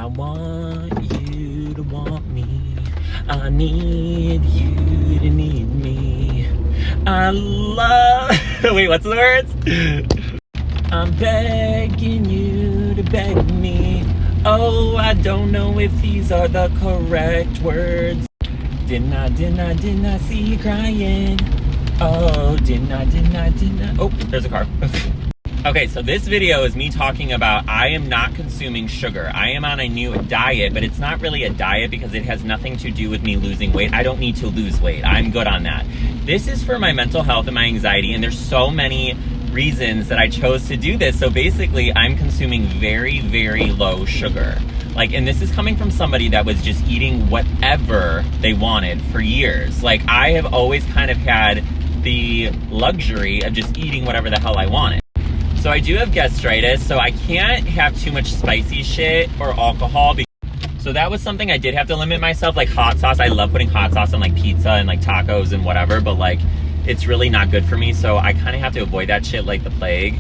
I want you to want me. I need you to need me. I love... Wait, what's the words? I'm begging you to beg me. Oh, I don't know if these are the correct words. Didn't I see you crying? Oh, didn't I? Oh, there's a car. Okay, so this video is me talking about I am not consuming sugar. I am on a new diet, but it's not really a diet because it has nothing to do with me losing weight. I don't need to lose weight. I'm good on that. This is for my mental health and my anxiety, and there's so many reasons that I chose to do this. So basically, I'm consuming very, very low sugar. And this is coming from somebody that was just eating whatever they wanted for years. I have always kind of had the luxury of just eating whatever the hell I wanted. So I do have gastritis, so I can't have too much spicy shit or alcohol. So that was something I did have to limit myself, like hot sauce. I love putting hot sauce on pizza and tacos and whatever, but it's really not good for me. So I kind of have to avoid that shit like the plague.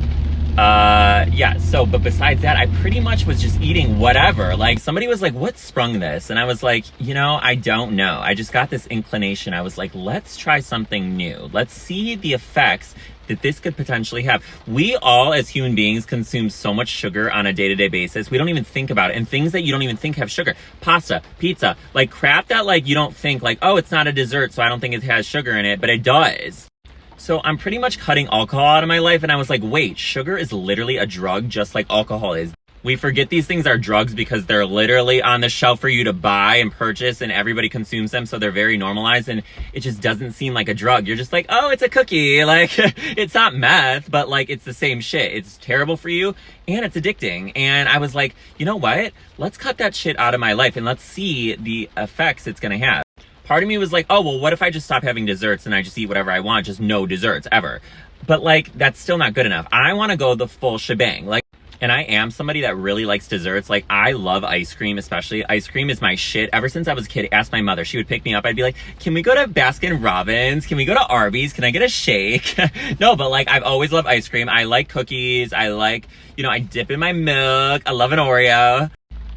But besides that, I pretty much was just eating whatever. Somebody was like, what sprung this? And I was like, I don't know. I just got this inclination. I was like, let's try something new. Let's see the effects that this could potentially have. We all as human beings consume so much sugar on a day-to-day basis. We don't even think about it. And things that you don't even think have sugar. Pasta, pizza, crap that you don't think oh, it's not a dessert, so I don't think it has sugar in it, but it does. So I'm pretty much cutting alcohol out of my life, and I was like, wait, sugar is literally a drug just like alcohol is. We forget these things are drugs because they're literally on the shelf for you to buy and purchase, and everybody consumes them, so they're very normalized, and it just doesn't seem like a drug. You're just like, oh, it's a cookie. It's not meth, but it's the same shit. It's terrible for you, and it's addicting. And I was like, you know what? Let's cut that shit out of my life, and let's see the effects it's gonna have. Part of me was like, oh, well, what if I just stop having desserts and I just eat whatever I want, just no desserts ever? But that's still not good enough. I want to go the full shebang. And I am somebody that really likes desserts. I love ice cream, especially. Ice cream is my shit. Ever since I was a kid, ask my mother. She would pick me up. I'd be like, can we go to Baskin Robbins? Can we go to Arby's? Can I get a shake? No, but I've always loved ice cream. I like cookies. I I dip in my milk. I love an Oreo.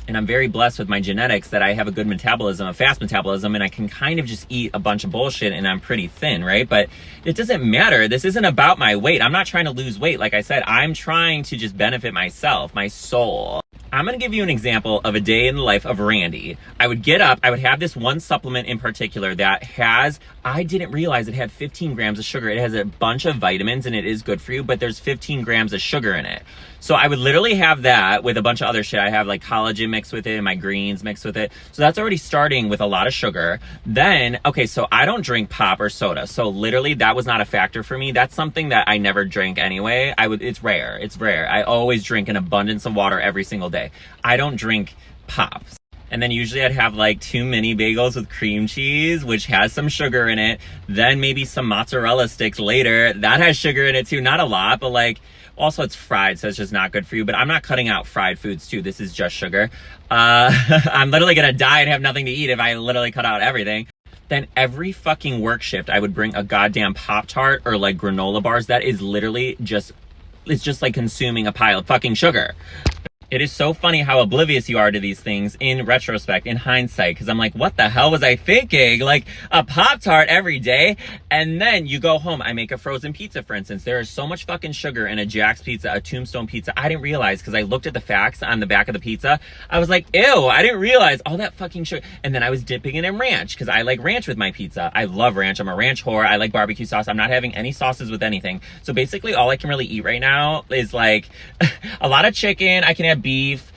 And I'm very blessed with my genetics that I have a good metabolism, a fast metabolism, and I can kind of just eat a bunch of bullshit and I'm pretty thin, right? But it doesn't matter. This isn't about my weight. I'm not trying to lose weight. Like I said, I'm trying to just benefit myself, my soul. I'm going to give you an example of a day in the life of Randy. I would get up, I would have this one supplement in particular that has, I didn't realize it had 15 grams of sugar. It has a bunch of vitamins and it is good for you, but there's 15 grams of sugar in it. So I would literally have that with a bunch of other shit. I have collagen mixed with it and my greens mixed with it. So that's already starting with a lot of sugar. Then, okay, so I don't drink pop or soda. So literally that was not a factor for me. That's something that I never drank anyway. It's rare. It's rare. I always drink an abundance of water every single day. I don't drink pops. And then usually I'd have 2 mini bagels with cream cheese, which has some sugar in it. Then maybe some mozzarella sticks later. That has sugar in it too. Not a lot, but also it's fried, so it's just not good for you. But I'm not cutting out fried foods too. This is just sugar. I'm literally gonna die and have nothing to eat if I literally cut out everything. Then every fucking work shift, I would bring a goddamn Pop-Tart or granola bars. That is literally just, it's just consuming a pile of fucking sugar. It is so funny how oblivious you are to these things in retrospect, in hindsight, because I'm like, what the hell was I thinking? A Pop-Tart every day, and then you go home. I make a frozen pizza, for instance. There is so much fucking sugar in a Jack's pizza, a Tombstone pizza. I didn't realize because I looked at the facts on the back of the pizza. I was like, ew, I didn't realize all that fucking sugar. And then I was dipping it in ranch because I like ranch with my pizza. I love ranch. I'm a ranch whore. I like barbecue sauce. I'm not having any sauces with anything. So basically all I can really eat right now is a lot of chicken. I can have beef.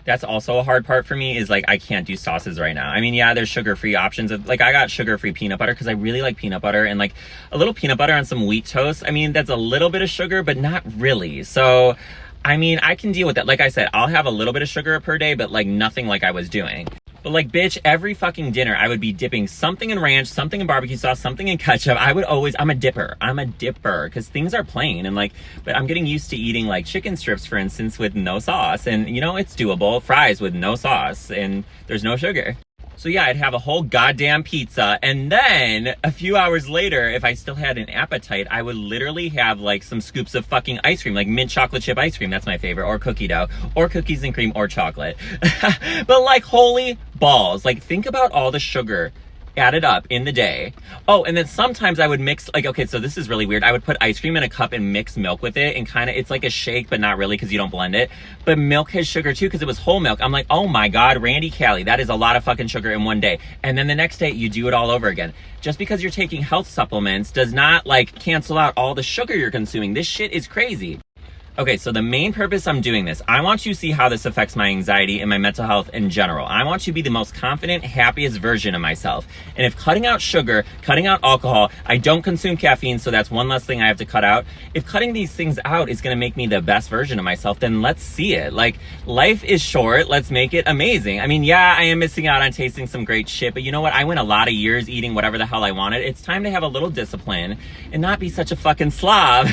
That's also a hard part for me is I can't do sauces right now. I mean, yeah, there's sugar-free options of I got sugar-free peanut butter because I really like peanut butter, and a little peanut butter on some wheat toast. I mean, that's a little bit of sugar, but not really. So, I mean, I can deal with that. Like I said, I'll have a little bit of sugar per day, but nothing I was doing. But bitch, every fucking dinner, I would be dipping something in ranch, something in barbecue sauce, something in ketchup. I'm a dipper. Because things are plain. And but I'm getting used to eating chicken strips, for instance, with no sauce. And, it's doable. Fries with no sauce. And there's no sugar. So yeah, I'd have a whole goddamn pizza, and then a few hours later, if I still had an appetite, I would literally have like some scoops of fucking ice cream, like mint chocolate chip ice cream, that's my favorite, or cookie dough, or cookies and cream, or chocolate. But like, holy balls, like think about all the sugar added up in the day. Oh, and then sometimes I would mix, like, okay, so this is really weird. I would put ice cream in a cup and mix milk with it, and kind of, it's like a shake, but not really because you don't blend it. But milk has sugar too because it was whole milk. I'm like, oh my God, Randy Callie, that is a lot of fucking sugar in one day. And then the next day you do it all over again. Just because you're taking health supplements does not like cancel out all the sugar you're consuming. This shit is crazy. Okay, so the main purpose I'm doing this, I want you to see how this affects my anxiety and my mental health in general. I want you to be the most confident, happiest version of myself. And if cutting out sugar, cutting out alcohol, I don't consume caffeine, so that's one less thing I have to cut out. If cutting these things out is gonna make me the best version of myself, then let's see it. Like, life is short, let's make it amazing. I mean, yeah, I am missing out on tasting some great shit, but you know what? I went a lot of years eating whatever the hell I wanted. It's time to have a little discipline and not be such a fucking slob.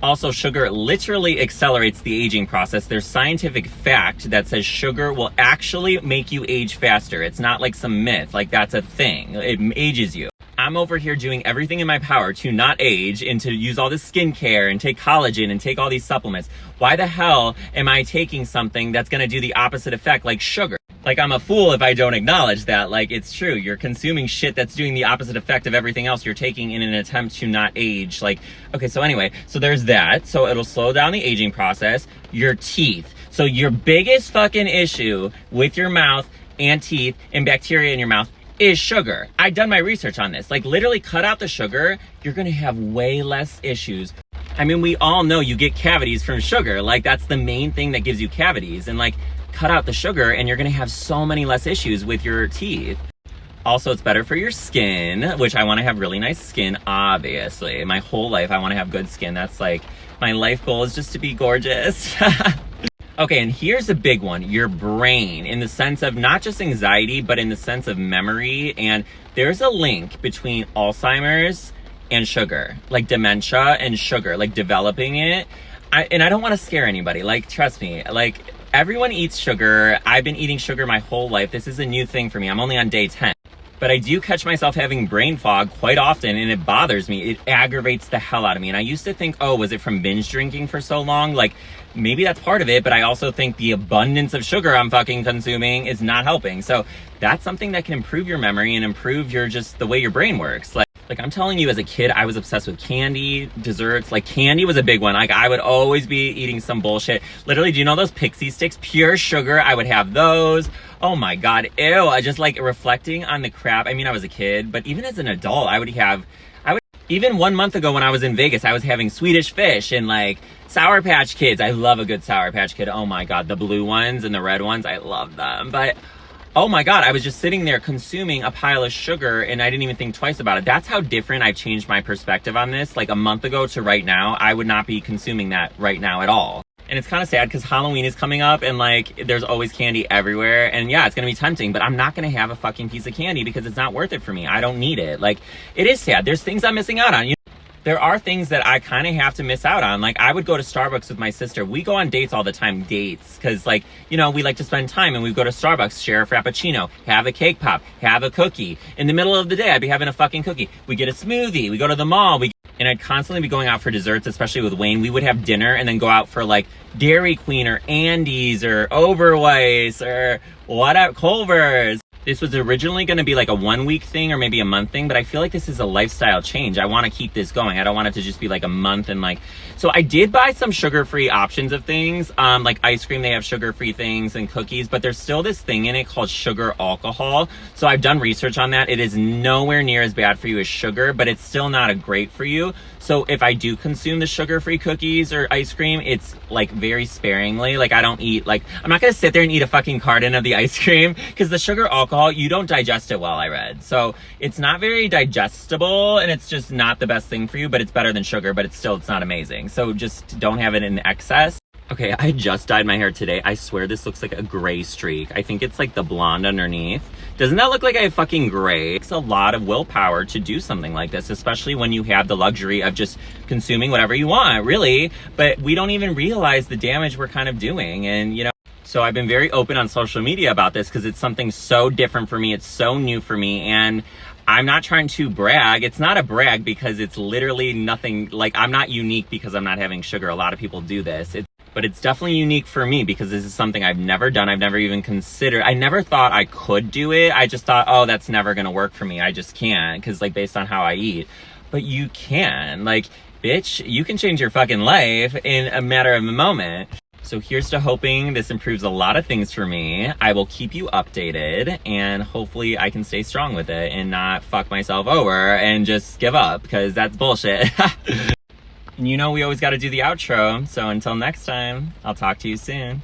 Also, sugar literally accelerates the aging process. There's scientific fact that says sugar will actually make you age faster. It's not like some myth, like that's a thing. It ages you. I'm over here doing everything in my power to not age and to use all this skincare and take collagen and take all these supplements. Why the hell am I taking something that's gonna do the opposite effect, like sugar? Like, I'm a fool if I don't acknowledge that. Like, it's true. You're consuming shit that's doing the opposite effect of everything else you're taking in an attempt to not age. Like, okay, so anyway, so there's that. So it'll slow down the aging process. Your teeth. So your biggest fucking issue with your mouth and teeth and bacteria in your mouth is sugar. I've done my research on this. Like, literally cut out the sugar, you're gonna have way less issues. I mean, we all know you get cavities from sugar. Like, that's the main thing that gives you cavities. And like, cut out the sugar and you're gonna have so many less issues with your teeth. Also, it's better for your skin, which I wanna have really nice skin, obviously. My whole life, I wanna have good skin. That's like, my life goal is just to be gorgeous. Okay, and here's a big one, your brain, in the sense of not just anxiety, but in the sense of memory. And there's a link between Alzheimer's and sugar, like dementia and sugar, like developing it. And I don't wanna scare anybody, like, trust me, like, everyone eats sugar. I've been eating sugar my whole life. This is a new thing for me. I'm only on day 10. But I do catch myself having brain fog quite often, and it bothers me. It aggravates the hell out of me. And I used to think, oh, was it from binge drinking for so long? Like, maybe that's part of it, but I also think the abundance of sugar I'm fucking consuming is not helping. So that's something that can improve your memory and improve your, just the way your brain works. Like I'm telling you, as a kid, I was obsessed with candy, desserts. Like, candy was a big one. Like, I would always be eating some bullshit. Literally, do you know those Pixie Sticks? Pure sugar. I would have those. Oh my God. Ew. I just like reflecting on the crap. I mean, I was a kid, but even as an adult, even 1 month ago when I was in Vegas, I was having Swedish Fish and like Sour Patch Kids. I love a good Sour Patch Kid. Oh my God. The blue ones and the red ones. I love them. But oh my God, I was just sitting there consuming a pile of sugar and I didn't even think twice about it. That's how different I've changed my perspective on this. Like a month ago to right now, I would not be consuming that right now at all. And it's kind of sad because Halloween is coming up and like there's always candy everywhere. And yeah, it's going to be tempting, but I'm not going to have a fucking piece of candy because it's not worth it for me. I don't need it. Like, it is sad. There's things I'm missing out on. There are things that I kind of have to miss out on. Like, I would go to Starbucks with my sister. We go on dates all the time, because like, you know, we like to spend time and we go to Starbucks, share a Frappuccino, have a cake pop, have a cookie. In the middle of the day, I'd be having a fucking cookie. We get a smoothie, we go to the mall, and I'd constantly be going out for desserts, especially with Wayne. We would have dinner and then go out for like Dairy Queen or Andy's or Oberweis or whatever, Culver's. This was originally going to be like a 1 week thing or maybe a month thing, but I feel like this is a lifestyle change. I want to keep this going. I don't want it to just be like a month and like, so I did buy some sugar-free options of things, like ice cream, they have sugar-free things and cookies, but there's still this thing in it called sugar alcohol. So I've done research on that. It is nowhere near as bad for you as sugar, but it's still not a great for you. So if I do consume the sugar-free cookies or ice cream, it's like very sparingly. Like, I don't eat, like, I'm not going to sit there and eat a fucking carton of the ice cream because the sugar alcohol, you don't digest it well, I read. So it's not very digestible and it's just not the best thing for you, but it's better than sugar, but it's not amazing. So just don't have it in excess. Okay, I just dyed my hair today. I swear this looks like a gray streak. I think it's like the blonde underneath. Doesn't that look like I have fucking gray? It's a lot of willpower to do something like this, especially when you have the luxury of just consuming whatever you want, really. But we don't even realize the damage we're kind of doing. And, you know, So I've been very open on social media about this because it's something so different for me. It's so new for me. And I'm not trying to brag. It's not a brag because it's literally nothing. Like, I'm not unique because I'm not having sugar. A lot of people do this. But it's definitely unique for me because this is something I've never done. I've never even considered. I never thought I could do it. I just thought, oh, that's never going to work for me. I just can't because, like, based on how I eat. But you can. Like, bitch, you can change your fucking life in a matter of a moment. So here's to hoping this improves a lot of things for me. I will keep you updated and hopefully I can stay strong with it and not fuck myself over and just give up because that's bullshit. And you know we always got to do the outro. So until next time, I'll talk to you soon.